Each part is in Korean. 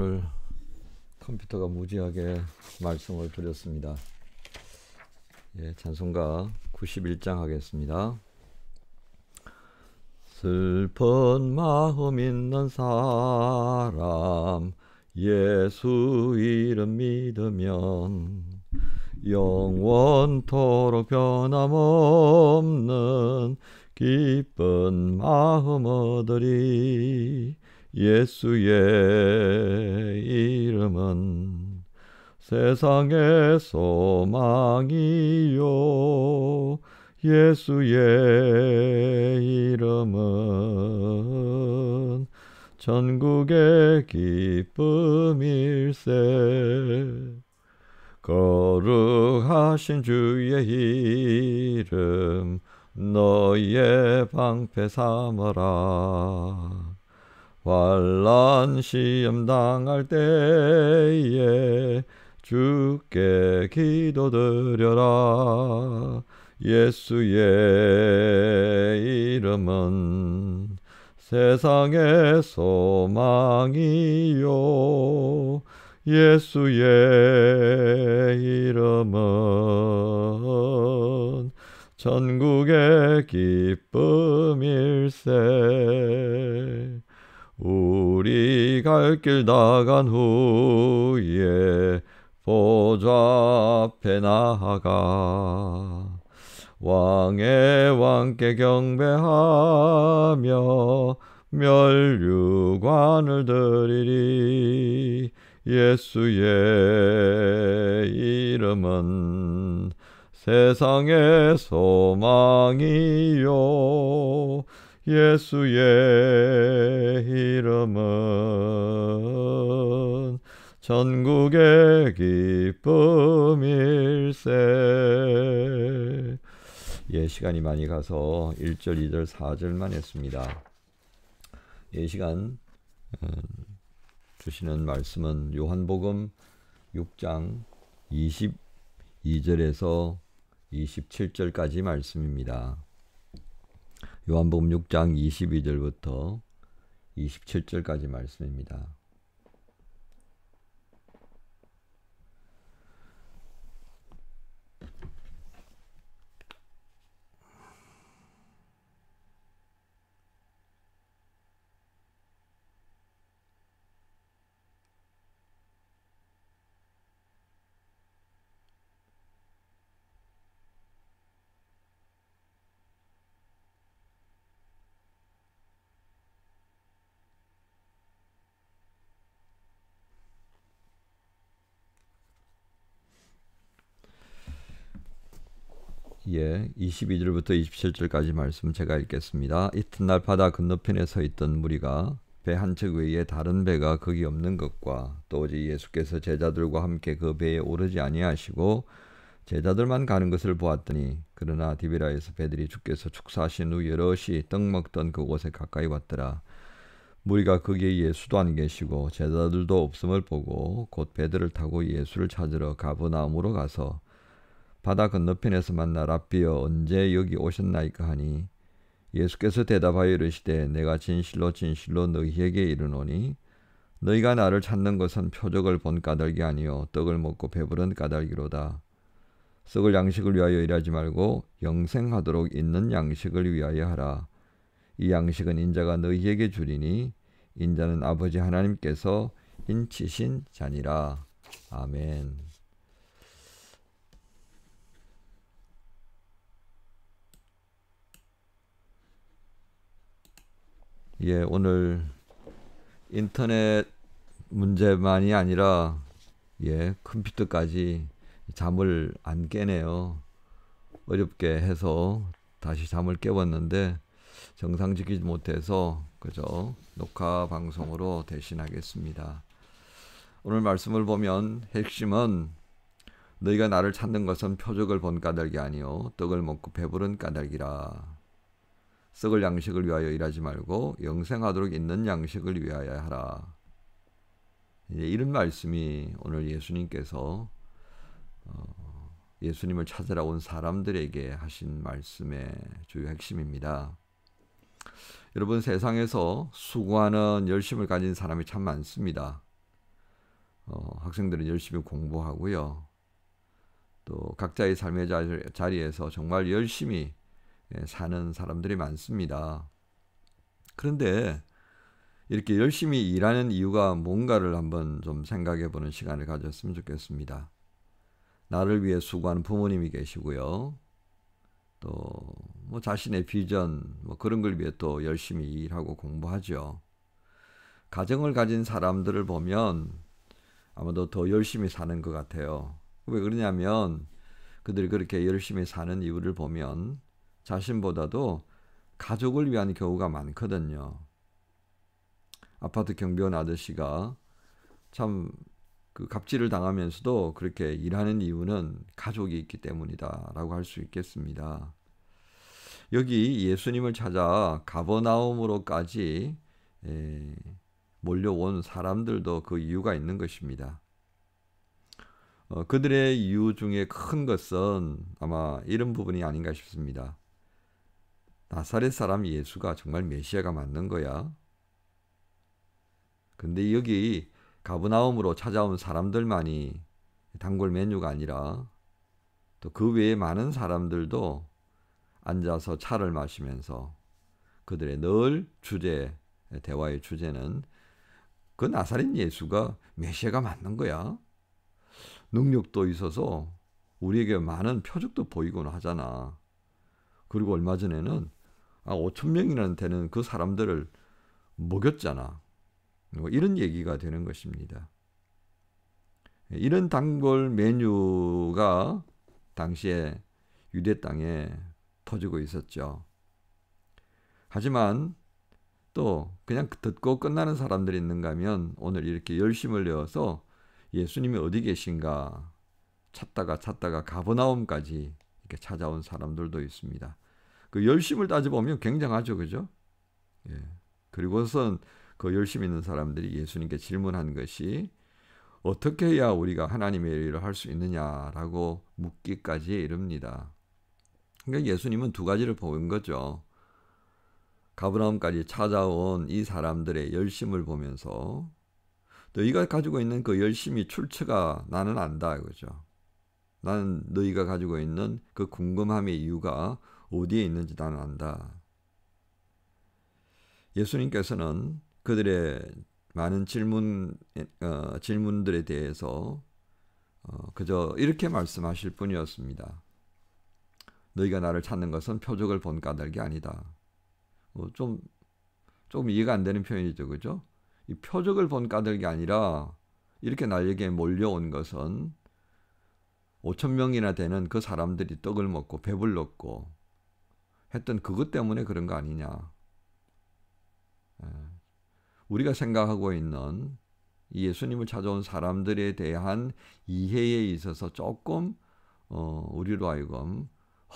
오늘 컴퓨터가 무지하게 말씀을 드렸습니다. 찬송가 91장 하겠습니다. 슬픈 마음 있는 사람 예수 이름 믿으면 영원토록 변함없는 기쁜 마음 얻으리. 예수의 이름은 세상의 소망이요, 예수의 이름은 전국의 기쁨일세. 거룩하신 주의 이름 너희의 방패 삼아라. 환난 시험 당할 때에 주께 기도드려라. 예수의 이름은 세상의 소망이요, 예수의 이름은 전국의 기쁨일세. 우리 갈 길 나간 후에 보좌 앞에 나아가 왕의 왕께 경배하며 멸류관을 드리리. 예수의 이름은 세상의 소망이요, 예수의 이름은 전국의 기쁨일세. 시간이 많이 가서 1절, 2절, 4절만 했습니다. 시간 주시는 말씀은 요한복음 6장 22절에서 27절까지 말씀입니다. 요한복음 6장 22절부터 27절까지 말씀입니다. 예, 22절부터 27절까지 말씀 제가 읽겠습니다. 이튿날 바다 건너편에 서 있던 무리가 배 한 척 외에 다른 배가 거기 없는 것과 또 오직 예수께서 제자들과 함께 그 배에 오르지 아니하시고 제자들만 가는 것을 보았더니, 그러나 디베라에서 배들이 주께서 축사하신 후 여럿이 떡 먹던 그곳에 가까이 왔더라. 무리가 거기에 예수도 안 계시고 제자들도 없음을 보고 곧 배들을 타고 예수를 찾으러 가버나움으로 가서 바다 건너편에서 만나 랍비여 언제 여기 오셨나이까 하니, 예수께서 대답하여 이르시되 내가 진실로 진실로 너희에게 이르노니 너희가 나를 찾는 것은 표적을 본 까닭이 아니요 떡을 먹고 배부른 까닭이로다. 썩을 양식을 위하여 일하지 말고 영생하도록 있는 양식을 위하여 하라. 이 양식은 인자가 너희에게 주리니 인자는 아버지 하나님께서 인치신 자니라. 아멘. 오늘 인터넷 문제만이 아니라 컴퓨터까지 잠을 안 깨네요. 어렵게 해서 다시 잠을 깨웠는데 정상 지키지 못해서 그저 녹화 방송으로 대신하겠습니다. 오늘 말씀을 보면 핵심은 너희가 나를 찾는 것은 표적을 본 까닭이 아니요 떡을 먹고 배부른 까닭이라. 썩을 양식을 위하여 일하지 말고 영생하도록 있는 양식을 위하여 하라. 이런 말씀이 오늘 예수님께서 예수님을 찾으러 온 사람들에게 하신 말씀의 주요 핵심입니다. 여러분, 세상에서 수고하는 열심을 가진 사람이 참 많습니다. 학생들은 열심히 공부하고요. 또 각자의 삶의 자리에서 정말 열심히 사는 사람들이 많습니다. 그런데 이렇게 열심히 일하는 이유가 뭔가를 한번 좀 생각해 보는 시간을 가졌으면 좋겠습니다. 나를 위해 수고하는 부모님이 계시고요. 또 뭐 자신의 비전 뭐 그런 걸 위해 또 열심히 일하고 공부하죠. 가정을 가진 사람들을 보면 아마도 더 열심히 사는 것 같아요. 왜 그러냐면 그들이 그렇게 열심히 사는 이유를 보면 자신보다도 가족을 위한 경우가 많거든요. 아파트 경비원 아저씨가 참 그 갑질을 당하면서도 그렇게 일하는 이유는 가족이 있기 때문이다라고 할 수 있겠습니다. 여기 예수님을 찾아 가버나움으로까지 몰려온 사람들도 그 이유가 있는 것입니다. 그들의 이유 중에 큰 것은 아마 이런 부분이 아닌가 싶습니다. 나사렛 사람 예수가 정말 메시아가 맞는 거야? 근데 여기 가버나움으로 찾아온 사람들만이 단골 메뉴가 아니라 또 그 외에 많은 사람들도 앉아서 차를 마시면서 그들의 늘 대화의 주제는 그 나사렛 예수가 메시아가 맞는 거야? 능력도 있어서 우리에게 많은 표적도 보이곤 하잖아. 그리고 얼마 전에는 5천 명이나 되는 그 사람들을 먹였잖아. 뭐 이런 얘기가 되는 것입니다. 이런 단골 메뉴가 당시에 유대 땅에 퍼지고 있었죠. 하지만 또 그냥 듣고 끝나는 사람들이 있는가 하면 오늘 이렇게 열심을 내어서 예수님이 어디 계신가 찾다가 가버나움까지 이렇게 찾아온 사람들도 있습니다. 그 열심을 따져보면 굉장하죠. 그죠? 예. 그리고선 그 열심 있는 사람들이 예수님께 질문한 것이 어떻게 해야 우리가 하나님의 일을 할 수 있느냐라고 묻기까지 이릅니다. 그러니까 예수님은 두 가지를 본 거죠. 가버나움까지 찾아온 이 사람들의 열심을 보면서 너희가 가지고 있는 그 열심이 출처가 나는 안다 이거죠. 나는 너희가 가지고 있는 그 궁금함의 이유가 어디에 있는지 나는 안다. 예수님께서는 그들의 많은 질문들에 대해서 그저 이렇게 말씀하실 뿐이었습니다. 너희가 나를 찾는 것은 표적을 본 까닭이 아니다. 조금 이해가 안 되는 표현이죠. 그죠? 이 표적을 본 까닭이 아니라 이렇게 나에게 몰려온 것은 5천 명이나 되는 그 사람들이 떡을 먹고 배불렀고 했던 그것 때문에 그런 거 아니냐. 우리가 생각하고 있는 예수님을 찾아온 사람들에 대한 이해에 있어서 조금 우리로 하여금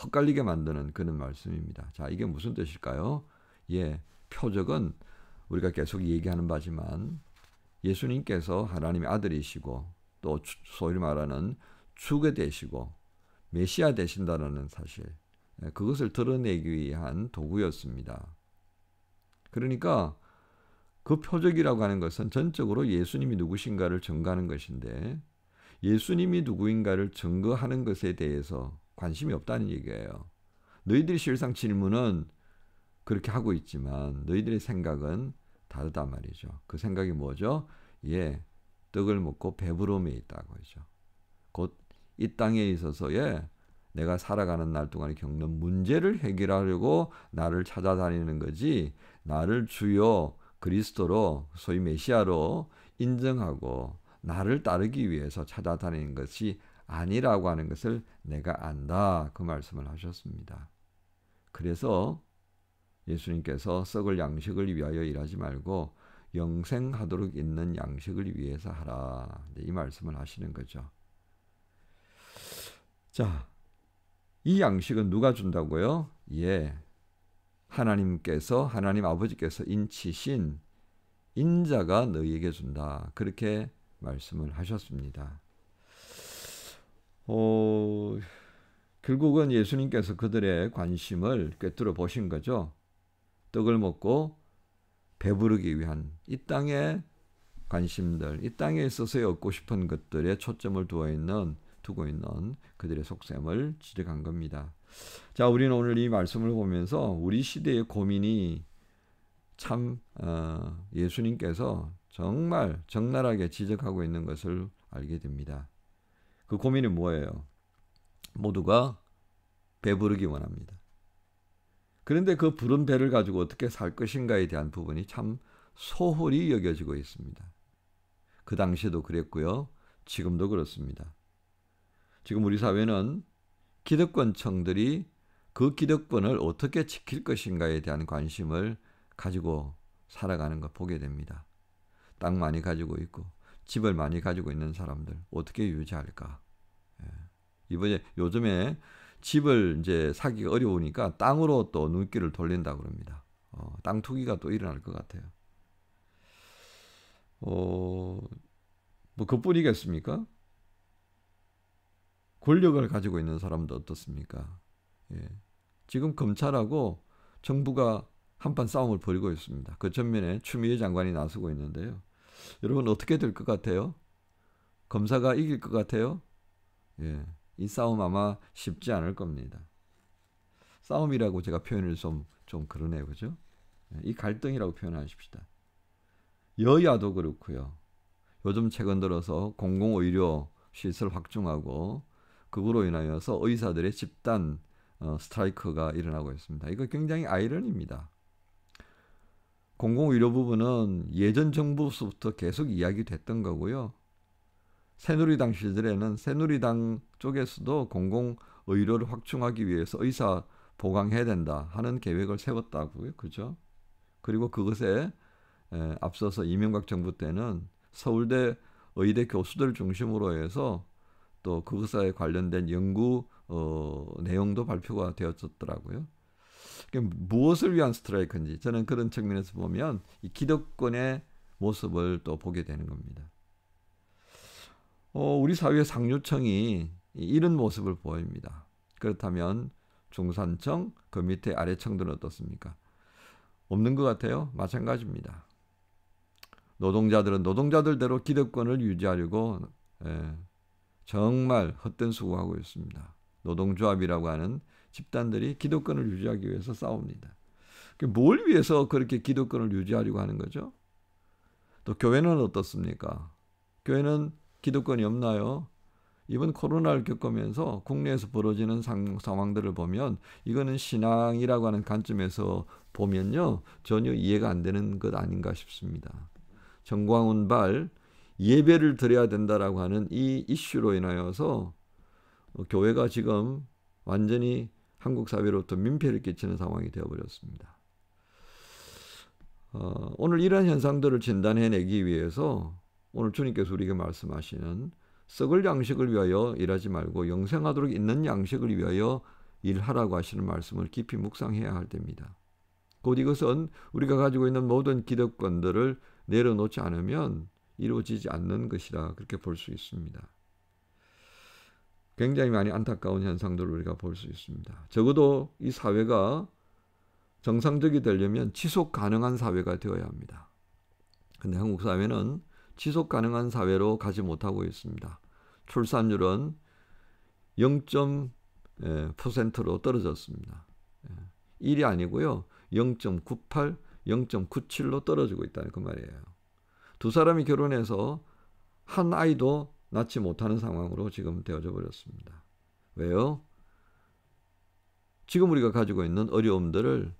헛갈리게 만드는 그런 말씀입니다. 자, 이게 무슨 뜻일까요? 예, 표적은 우리가 계속 얘기하는 바지만 예수님께서 하나님의 아들이시고 또 소위 말하는 주가 되시고 메시아 되신다는 사실, 그것을 드러내기 위한 도구였습니다. 그러니까 그 표적이라고 하는 것은 전적으로 예수님이 누구신가를 증거하는 것인데 예수님이 누구인가를 증거하는 것에 대해서 관심이 없다는 얘기예요. 너희들이 실상 질문은 그렇게 하고 있지만 너희들의 생각은 다르단 말이죠. 그 생각이 뭐죠? 예, 떡을 먹고 배부름에 있다고 하죠. 곧 이 땅에 있어서의 내가 살아가는 날 동안에 겪는 문제를 해결하려고 나를 찾아다니는 거지, 나를 주요 그리스도로 소위 메시아로 인정하고 나를 따르기 위해서 찾아다니는 것이 아니라고 하는 것을 내가 안다. 그 말씀을 하셨습니다. 그래서 예수님께서 썩을 양식을 위하여 일하지 말고 영생하도록 있는 양식을 위해서 하라. 이 말씀을 하시는 거죠. 자, 이 양식은 누가 준다고요? 예, 하나님 아버지께서 인치신 인자가 너희에게 준다. 그렇게 말씀을 하셨습니다. 결국은 예수님께서 그들의 관심을 꿰뚫어 보신 거죠. 떡을 먹고 배부르기 위한 이 땅에 관심들, 이 땅에 있어서 얻고 싶은 것들에 초점을 두고 있는 그들의 속셈을 지적한 겁니다. 자, 우리는 오늘 이 말씀을 보면서 우리 시대의 고민이 참 예수님께서 정말 적나라하게 지적하고 있는 것을 알게 됩니다. 그 고민이 뭐예요? 모두가 배부르기 원합니다. 그런데 그 부른 배를 가지고 어떻게 살 것인가에 대한 부분이 참 소홀히 여겨지고 있습니다. 그 당시에도 그랬고요. 지금도 그렇습니다. 지금 우리 사회는 기득권층들이 그 기득권을 어떻게 지킬 것인가에 대한 관심을 가지고 살아가는 걸 보게 됩니다. 땅 많이 가지고 있고 집을 많이 가지고 있는 사람들 어떻게 유지할까? 요즘에 집을 이제 사기가 어려우니까 땅으로 또 눈길을 돌린다고 그럽니다. 땅 투기가 또 일어날 것 같아요. 뭐 그뿐이겠습니까? 권력을 가지고 있는 사람도 어떻습니까? 예. 지금 검찰하고 정부가 한판 싸움을 벌이고 있습니다. 그 전면에 추미애 장관이 나서고 있는데요. 여러분 어떻게 될 것 같아요? 검사가 이길 것 같아요? 예. 이 싸움 아마 쉽지 않을 겁니다. 싸움이라고 제가 표현을 좀 그러네요. 그죠? 이 갈등이라고 표현하십시다. 여야도 그렇고요. 요즘 최근 들어서 공공의료 시설 확충하고 그거로 인하여서 의사들의 집단 스트라이크가 일어나고 있습니다. 이거 굉장히 아이러니입니다. 공공의료 부분은 예전 정부로부터 계속 이야기됐던 거고요. 새누리당 시절에는 새누리당 쪽에서도 공공의료를 확충하기 위해서 의사 보강해야 된다 하는 계획을 세웠다고요. 그죠? 그리고 그것에 앞서서 이명박 정부 때는 서울대 의대 교수들 중심으로 해서 또 그것에 관련된 연구 내용도 발표가 되었었더라고요. 무엇을 위한 스트라이크인지 저는 그런 측면에서 보면 이 기득권의 모습을 또 보게 되는 겁니다. 우리 사회 상류층이 이런 모습을 보입니다. 그렇다면 중산층, 그 밑에 아래층들은 어떻습니까? 없는 것 같아요. 마찬가지입니다. 노동자들은 노동자들대로 기득권을 유지하려고 정말 헛된 수고하고 있습니다. 노동조합이라고 하는 집단들이 기득권을 유지하기 위해서 싸웁니다. 뭘 위해서 그렇게 기득권을 유지하려고 하는 거죠? 또 교회는 어떻습니까? 교회는 기득권이 없나요? 이번 코로나를 겪으면서 국내에서 벌어지는 상황들을 보면 이거는 신앙이라고 하는 관점에서 보면요. 전혀 이해가 안 되는 것 아닌가 싶습니다. 정광훈발 예배를 드려야 된다라고 하는 이 이슈로 인하여서 교회가 지금 완전히 한국 사회로부터 민폐를 끼치는 상황이 되어버렸습니다. 오늘 이러한 현상들을 진단해내기 위해서 오늘 주님께서 우리에게 말씀하시는 썩을 양식을 위하여 일하지 말고 영생하도록 있는 양식을 위하여 일하라고 하시는 말씀을 깊이 묵상해야 할 때입니다. 곧 이것은 우리가 가지고 있는 모든 기득권들을 내려놓지 않으면 이루어지지 않는 것이라 그렇게 볼 수 있습니다. 굉장히 많이 안타까운 현상들을 우리가 볼 수 있습니다. 적어도 이 사회가 정상적이 되려면 지속 가능한 사회가 되어야 합니다. 그런데 한국 사회는 지속 가능한 사회로 가지 못하고 있습니다. 출산율은 0.%로 떨어졌습니다. 1이 아니고요. 0.98, 0.97로 떨어지고 있다는 그 말이에요. 두 사람이 결혼해서 한 아이도 낳지 못하는 상황으로 지금 되어져 버렸습니다. 왜요? 지금 우리가 가지고 있는 어려움들을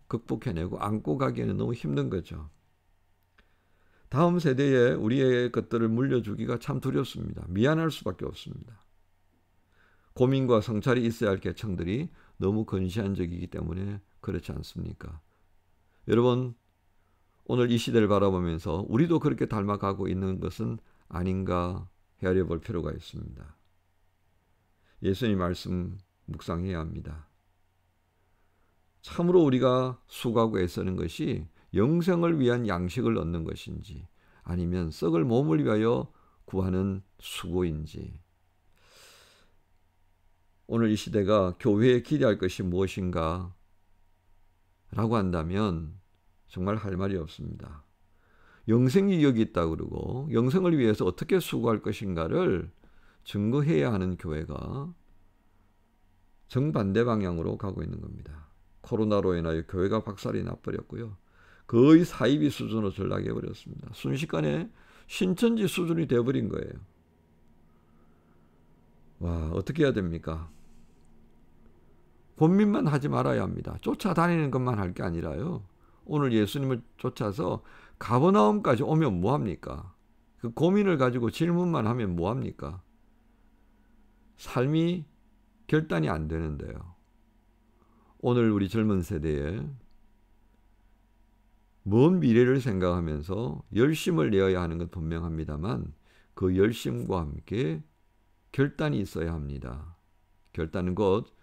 극복해내고 안고 가기에는 너무 힘든 거죠. 다음 세대에 우리의 것들을 물려주기가 참 두렵습니다. 미안할 수밖에 없습니다. 고민과 성찰이 있어야 할 계층들이 너무 근시안적이기 때문에 그렇지 않습니까? 여러분, 오늘 이 시대를 바라보면서 우리도 그렇게 닮아가고 있는 것은 아닌가 헤아려 볼 필요가 있습니다. 예수님 말씀 묵상해야 합니다. 참으로 우리가 수고하고 애쓰는 것이 영생을 위한 양식을 얻는 것인지 아니면 썩을 몸을 위하여 구하는 수고인지. 오늘 이 시대가 교회에 기대할 것이 무엇인가 라고 한다면 정말 할 말이 없습니다. 영생이 여기 있다 그러고 영생을 위해서 어떻게 수고할 것인가를 증거해야 하는 교회가 정반대 방향으로 가고 있는 겁니다. 코로나로 인하여 교회가 박살이 나버렸고요. 거의 사이비 수준으로 전락해 버렸습니다. 순식간에 신천지 수준이 되어버린 거예요. 와, 어떻게 해야 됩니까? 고민만 하지 말아야 합니다. 쫓아다니는 것만 할 게 아니라요. 오늘 예수님을 쫓아서 가버나움까지 오면 뭐합니까? 그 고민을 가지고 질문만 하면 뭐합니까? 삶이 결단이 안 되는데요. 오늘 우리 젊은 세대에 먼 미래를 생각하면서 열심을 내어야 하는 건 분명합니다만 그 열심과 함께 결단이 있어야 합니다. 결단은 곧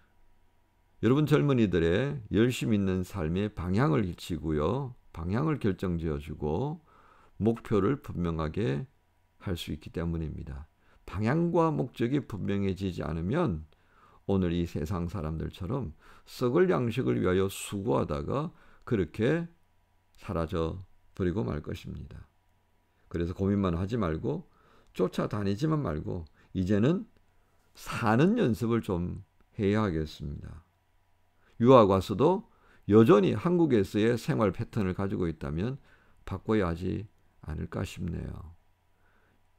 여러분 젊은이들의 열심 있는 삶의 방향을 지고요. 방향을 결정지어주고 목표를 분명하게 할 수 있기 때문입니다. 방향과 목적이 분명해지지 않으면 오늘 이 세상 사람들처럼 썩을 양식을 위하여 수고하다가 그렇게 사라져 버리고 말 것입니다. 그래서 고민만 하지 말고 쫓아다니지만 말고 이제는 사는 연습을 좀 해야 하겠습니다. 유학 와서도 여전히 한국에서의 생활 패턴을 가지고 있다면 바꿔야 하지 않을까 싶네요.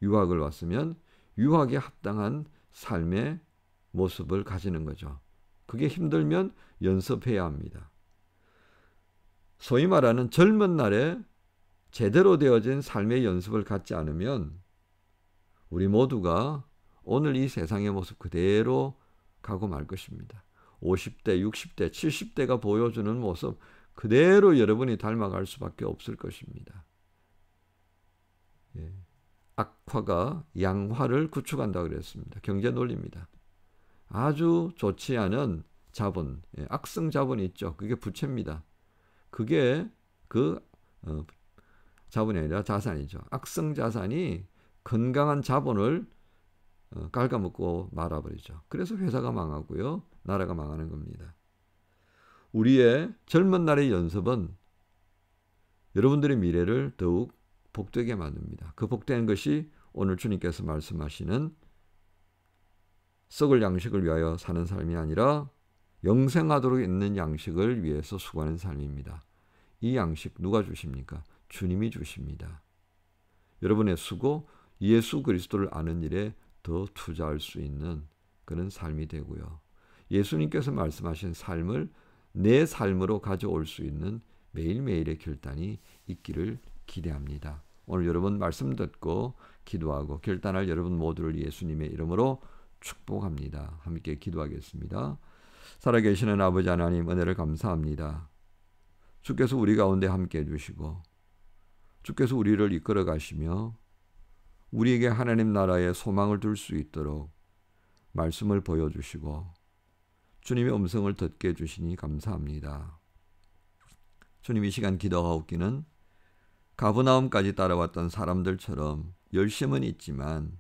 유학을 왔으면 유학에 합당한 삶의 모습을 가지는 거죠. 그게 힘들면 연습해야 합니다. 소위 말하는 젊은 날에 제대로 되어진 삶의 연습을 갖지 않으면 우리 모두가 오늘 이 세상의 모습 그대로 가고 말 것입니다. 50대, 60대, 70대가 보여주는 모습 그대로 여러분이 닮아갈 수밖에 없을 것입니다. 예. 악화가 양화를 구축한다고 그랬습니다. 경제 논리입니다. 아주 좋지 않은 자본, 악성 자본이 있죠. 그게 부채입니다. 그게 자본이 아니라 자산이죠. 악성 자산이 건강한 자본을 갉아먹고 말아버리죠. 그래서 회사가 망하고요. 나라가 망하는 겁니다. 우리의 젊은 날의 연습은 여러분들의 미래를 더욱 복되게 만듭니다. 그 복된 것이 오늘 주님께서 말씀하시는 썩을 양식을 위하여 사는 삶이 아니라 영생하도록 있는 양식을 위해서 수고하는 삶입니다. 이 양식 누가 주십니까? 주님이 주십니다. 여러분의 수고, 예수 그리스도를 아는 일에 더 투자할 수 있는 그런 삶이 되고요. 예수님께서 말씀하신 삶을 내 삶으로 가져올 수 있는 매일매일의 결단이 있기를 기대합니다. 오늘 여러분 말씀 듣고 기도하고 결단할 여러분 모두를 예수님의 이름으로 축복합니다. 함께 기도하겠습니다. 살아계시는 아버지 하나님 은혜를 감사합니다. 주께서 우리 가운데 함께 해주시고 주께서 우리를 이끌어 가시며 우리에게 하나님 나라에 소망을 둘 수 있도록 말씀을 보여주시고 주님의 음성을 듣게 해주시니 감사합니다. 주님 이 시간 기도하옵기는 가버나움까지 따라왔던 사람들처럼 열심은 있지만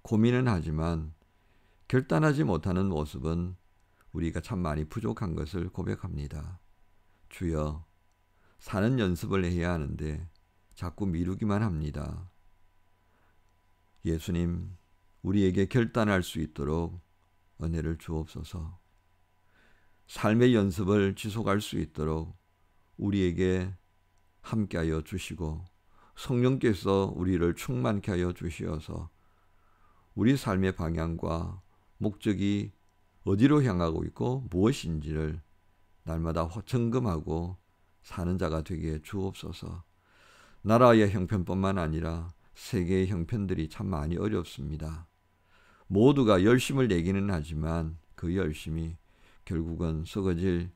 고민은 하지만 결단하지 못하는 모습은 우리가 참 많이 부족한 것을 고백합니다. 주여, 사는 연습을 해야 하는데 자꾸 미루기만 합니다. 예수님, 우리에게 결단할 수 있도록 은혜를 주옵소서. 삶의 연습을 지속할 수 있도록 우리에게 함께하여 주시고 성령께서 우리를 충만케 하여 주시어서 우리 삶의 방향과 목적이 어디로 향하고 있고 무엇인지를 날마다 점검하고 사는 자가 되게 주옵소서. 나라의 형편뿐만 아니라 세계의 형편들이 참 많이 어렵습니다. 모두가 열심을 내기는 하지만 그 열심이 결국은 썩어질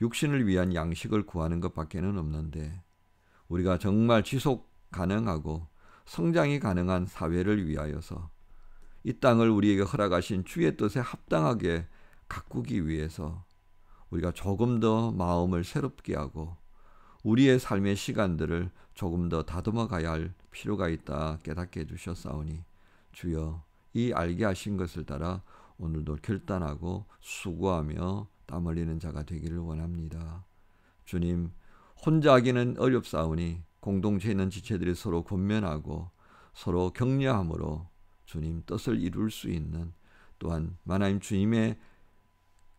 육신을 위한 양식을 구하는 것밖에는 없는데 우리가 정말 지속 가능하고 성장이 가능한 사회를 위하여서 이 땅을 우리에게 허락하신 주의 뜻에 합당하게 가꾸기 위해서 우리가 조금 더 마음을 새롭게 하고 우리의 삶의 시간들을 조금 더 다듬어 가야 할 필요가 있다 깨닫게 해주셨사오니 주여 이 알게 하신 것을 따라 오늘도 결단하고 수고하며 땀 흘리는 자가 되기를 원합니다. 주님, 혼자 하기는 어렵사오니 공동체에 있는 지체들이 서로 권면하고 서로 격려함으로 주님 뜻을 이룰 수 있는, 또한 하나님 주님의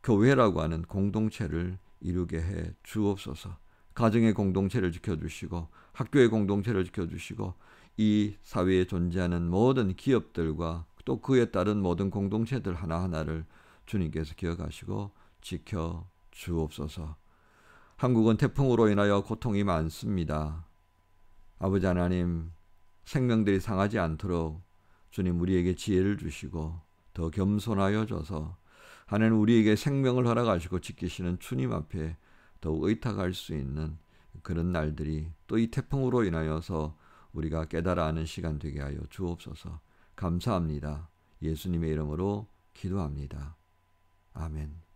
교회라고 하는 공동체를 이루게 해 주옵소서. 가정의 공동체를 지켜주시고 학교의 공동체를 지켜주시고 이 사회에 존재하는 모든 기업들과 또 그에 따른 모든 공동체들 하나하나를 주님께서 기억하시고 지켜 주옵소서. 한국은 태풍으로 인하여 고통이 많습니다. 아버지 하나님, 생명들이 상하지 않도록 주님 우리에게 지혜를 주시고 더 겸손하여 줘서 하나님 우리에게 생명을 허락하시고 지키시는 주님 앞에 더욱 의탁할 수 있는 그런 날들이 또 이 태풍으로 인하여서 우리가 깨달아 하는 시간 되게 하여 주옵소서. 감사합니다. 예수님의 이름으로 기도합니다. 아멘.